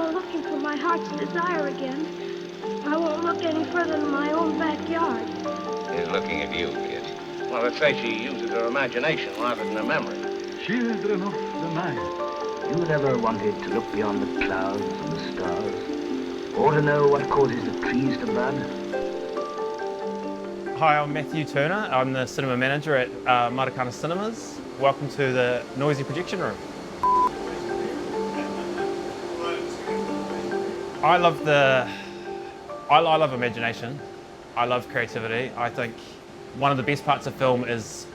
go looking for my heart's desire again, I won't look any further than my own backyard. She's looking at you, kid. Well, let's say she uses her imagination rather than her memory. Children of the night. You ever wanted to look beyond the clouds and the stars, or to know what causes the trees to bud? Hi, I'm Matthew Turner. I'm the cinema manager at Matakana Cinemas. Welcome to the noisy projection room. I love imagination. I love creativity. I think one of the best parts of film is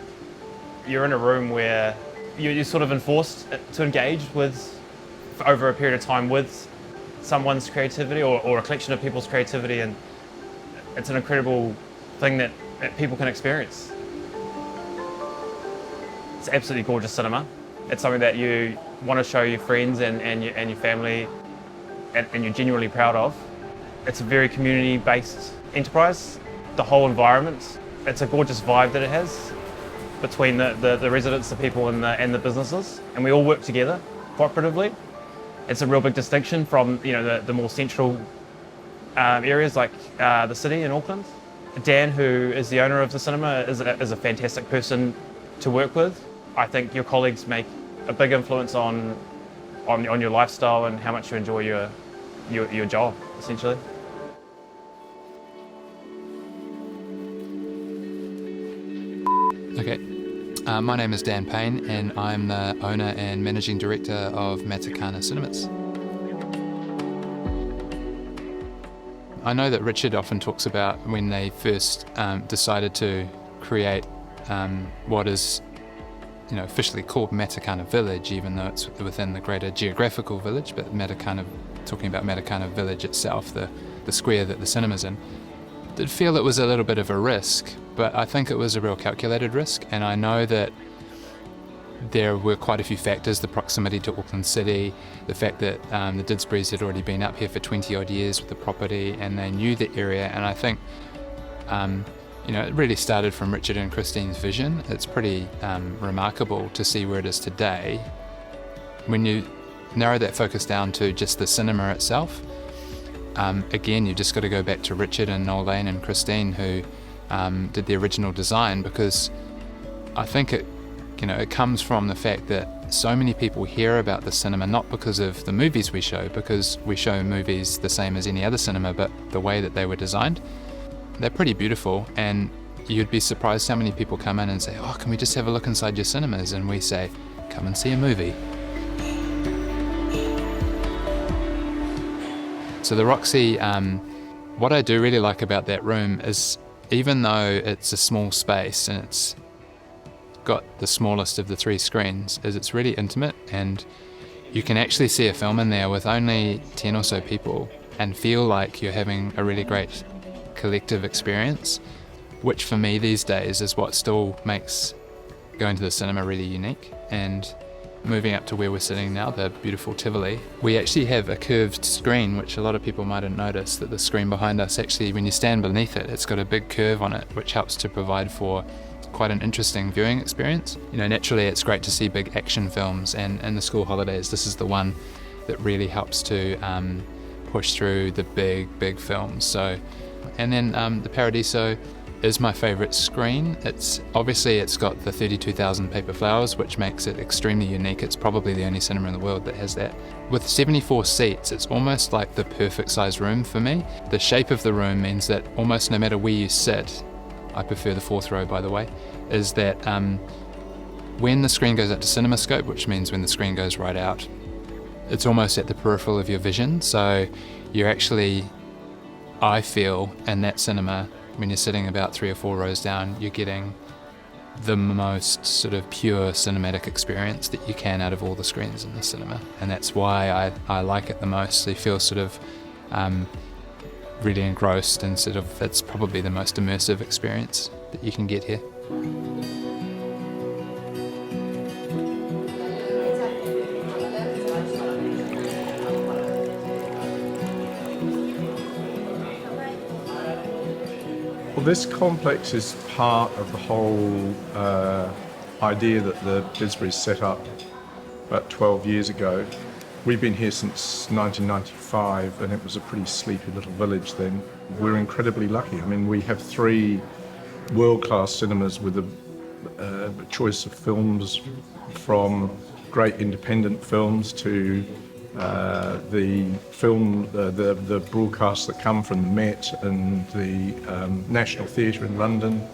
you're in a room where you're sort of enforced to engage with, over a period of time, with someone's creativity or a collection of people's creativity, and it's an incredible thing that people can experience. It's absolutely gorgeous cinema. It's something that you want to show your friends and your family, and you're genuinely proud of. It's a very community-based enterprise. The whole environment, it's a gorgeous vibe that it has between the residents, the people and the businesses, and we all work together cooperatively. It's a real big distinction from the more central areas like the city in Auckland. Dan, who is the owner of the cinema, is a fantastic person to work with. I think your colleagues make a big influence on your lifestyle and how much you enjoy your job, essentially. Okay, my name is Dan Payne and I'm the owner and managing director of Matakana Cinemas. I know that Richard often talks about when they first decided to create what is officially called Matakana Village, even though it's within the greater geographical village, but talking about Matakana Village itself, the square that the cinema's in, did feel it was a little bit of a risk, but I think it was a real calculated risk, and I know that there were quite a few factors: the proximity to Auckland City, the fact that the Didsburys had already been up here for 20 odd years with the property and they knew the area, and I think it really started from Richard and Christine's vision. It's pretty remarkable to see where it is today. When you narrow that focus down to just the cinema itself, again, you just got to go back to Richard and Nolene and Christine, who did the original design, because I think it comes from the fact that so many people hear about the cinema not because of the movies we show, because we show movies the same as any other cinema, but the way that they were designed. They're pretty beautiful, and you'd be surprised how many people come in and say, "Oh, can we just have a look inside your cinemas?" And we say, "Come and see a movie." So the Roxy, what I do really like about that room is, even though it's a small space and it's got the smallest of the 3 screens, is it's really intimate, and you can actually see a film in there with only 10 or so people and feel like you're having a really great collective experience, which for me these days is what still makes going to the cinema really unique. And moving up to where we're sitting now, the beautiful Tivoli, we actually have a curved screen, which a lot of people mightn't notice, that the screen behind us actually, when you stand beneath it, it's got a big curve on it, which helps to provide for quite an interesting viewing experience. Naturally it's great to see big action films, and in the school holidays this is the one that really helps to push through the big films. So, and then the Paradiso is my favourite screen. It's got the 32,000 paper flowers, which makes it extremely unique. It's probably the only cinema in the world that has that. With 74 seats, it's almost like the perfect size room for me. The shape of the room means that almost no matter where you sit, I prefer the 4th row by the way, is that when the screen goes up to CinemaScope, which means when the screen goes right out, it's almost at the peripheral of your vision. So you're actually, I feel, in that cinema, when you're sitting about 3 or 4 rows down, you're getting the most sort of pure cinematic experience that you can out of all the screens in the cinema. And that's why I like it the most. So you feel sort of really engrossed, and sort of, it's probably the most immersive experience that you can get here. Well, this complex is part of the whole idea that the Didsburys set up about 12 years ago, We've been here since 1995, and it was a pretty sleepy little village then. We're incredibly lucky. I mean, we have 3 world-class cinemas with a choice of films from great independent films to the broadcasts that come from the Met and the National Theatre in London.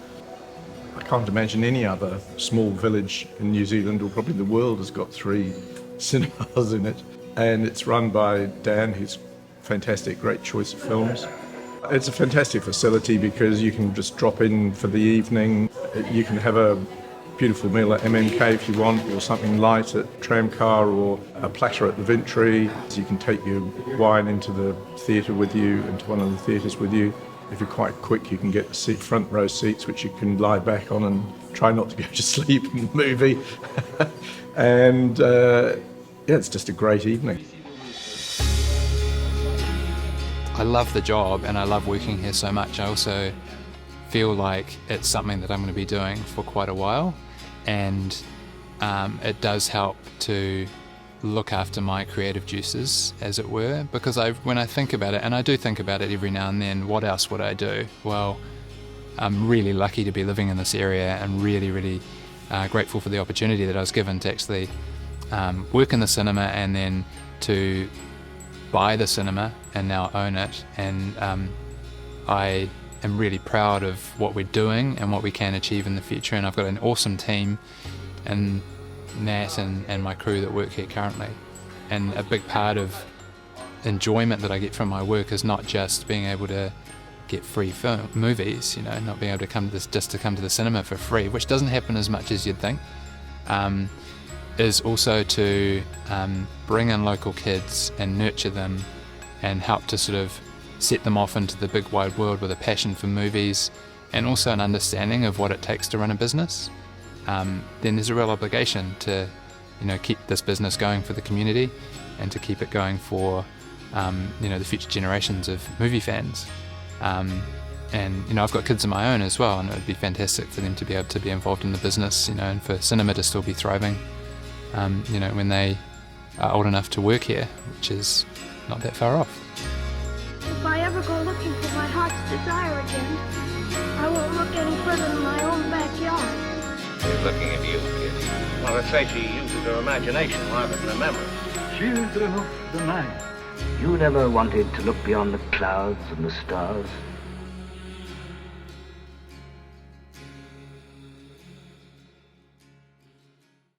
I can't imagine any other small village in New Zealand, or probably the world, has got 3 cinemas in it. And it's run by Dan, who's fantastic, great choice of films. It's a fantastic facility because you can just drop in for the evening. You can have a beautiful meal at MMK if you want, or something light at Tramcar, or a platter at the Vintry. So you can take your wine into the theatre with you, into one of the theatres with you. If you're quite quick, you can get front row seats, which you can lie back on and try not to go to sleep in the movie. And yeah, it's just a great evening. I love the job and I love working here so much. I also feel like it's something that I'm going to be doing for quite a while, and it does help to look after my creative juices, as it were, because when I think about it, and I do think about it every now and then, what else would I do? Well, I'm really lucky to be living in this area and really, really grateful for the opportunity that I was given to actually work in the cinema and then to buy the cinema and now own it. And I am really proud of what we're doing and what we can achieve in the future, and I've got an awesome team and Nat and my crew that work here currently. And a big part of enjoyment that I get from my work is not just being able to get free movies, not being able to come to the cinema for free, which doesn't happen as much as you'd think, is also to bring in local kids and nurture them and help to sort of set them off into the big wide world with a passion for movies and also an understanding of what it takes to run a business. Then there's a real obligation to keep this business going for the community and to keep it going for the future generations of movie fans. And I've got kids of my own as well, and it would be fantastic for them to be able to be involved in the business, and for cinema to still be thriving when they are old enough to work here, which is not that far off. If I ever go looking for my heart's desire again, I won't look any further than my own backyard. She's looking at you, kid. Well, let's say she uses her imagination rather than her memory. Children of the night. You never wanted to look beyond the clouds and the stars,